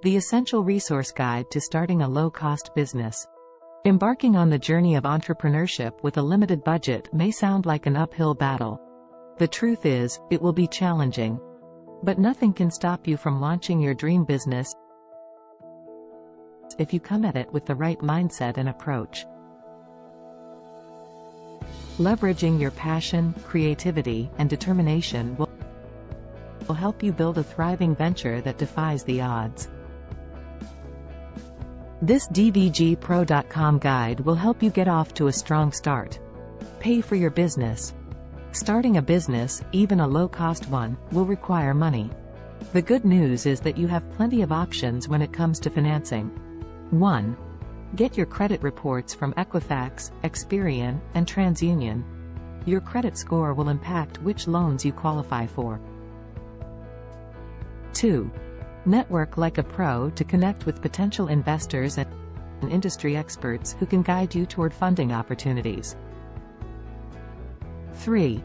the essential resource guide to starting a low-cost business. Embarking on the journey of entrepreneurship with a limited budget may sound like an uphill battle. The truth is, it will be challenging. But nothing can stop you from launching your dream business if you come at it with the right mindset and approach. Leveraging your passion, creativity, and determination will help you build a thriving venture that defies the odds. This dvgpro.com guide will help you get off to a strong start. Pay for your business. Starting a business, even a low-cost one, will require money. The good news is that you have plenty of options when it comes to financing. 1. Get your credit reports from Equifax, Experian, and TransUnion. Your credit score will impact which loans you qualify for. 2. Network like a pro to connect with potential investors and industry experts who can guide you toward funding opportunities. 3.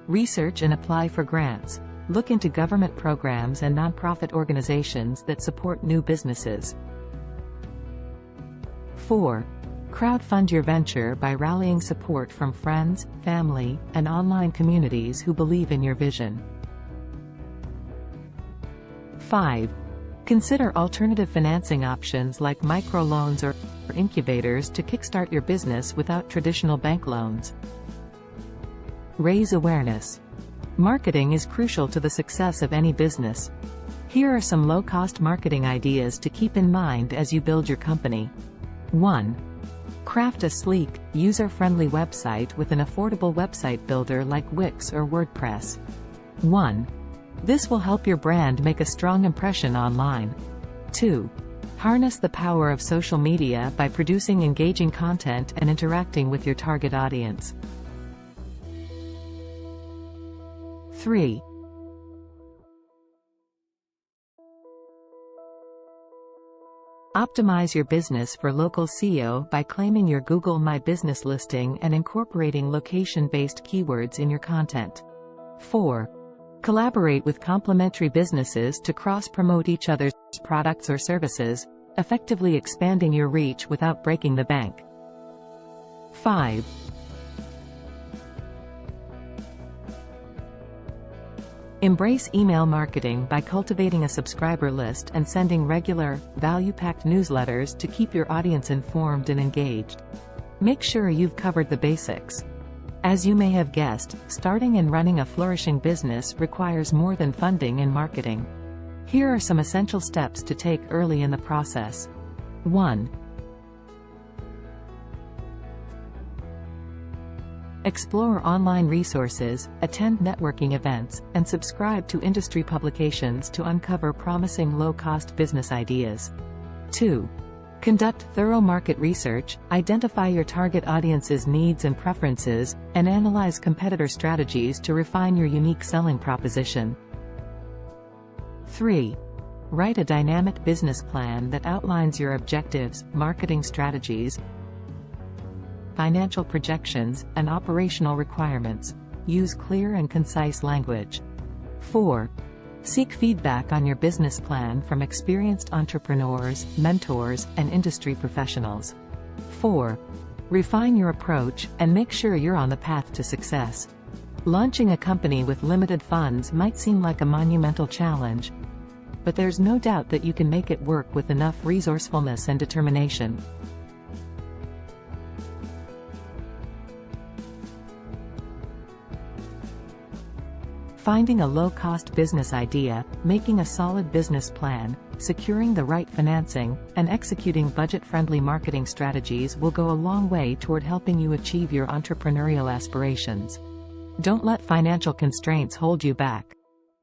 Research and apply for grants. Look into government programs and nonprofit organizations that support new businesses. 4. Crowdfund your venture by rallying support from friends, family, and online communities who believe in your vision. 5. Consider alternative financing options like microloans or incubators to kickstart your business without traditional bank loans. Raise awareness. Marketing is crucial to the success of any business. Here are some low-cost marketing ideas to keep in mind as you build your company. 1. Craft a sleek, user-friendly website with an affordable website builder like Wix or WordPress. 1. This will help your brand make a strong impression online. 2. Harness the power of social media by producing engaging content and interacting with your target audience. 3. Optimize your business for local SEO by claiming your Google My Business listing and incorporating location-based keywords in your content. 4. Collaborate with complementary businesses to cross-promote each other's products or services, effectively expanding your reach without breaking the bank. 5. Embrace email marketing by cultivating a subscriber list and sending regular, value-packed newsletters to keep your audience informed and engaged. Make sure you've covered the basics. As you may have guessed, starting and running a flourishing business requires more than funding and marketing. Here are some essential steps to take early in the process. 1. Explore online resources, attend networking events, and subscribe to industry publications to uncover promising low-cost business ideas. 2. Conduct thorough market research, identify your target audience's needs and preferences, and analyze competitor strategies to refine your unique selling proposition. 3. Write a dynamic business plan that outlines your objectives, marketing strategies, financial projections, and operational requirements. Use clear and concise language. 4. Seek feedback on your business plan from experienced entrepreneurs, mentors, and industry professionals. 4. Refine your approach, and make sure you're on the path to success. Launching a company with limited funds might seem like a monumental challenge, but there's no doubt that you can make it work with enough resourcefulness and determination. Finding a low-cost business idea, making a solid business plan, securing the right financing, and executing budget-friendly marketing strategies will go a long way toward helping you achieve your entrepreneurial aspirations. Don't let financial constraints hold you back.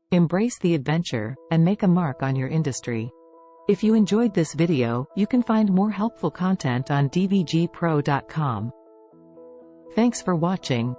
Embrace the adventure, and make a mark on your industry. If you enjoyed this video, you can find more helpful content on dvgpro.com. Thanks for watching.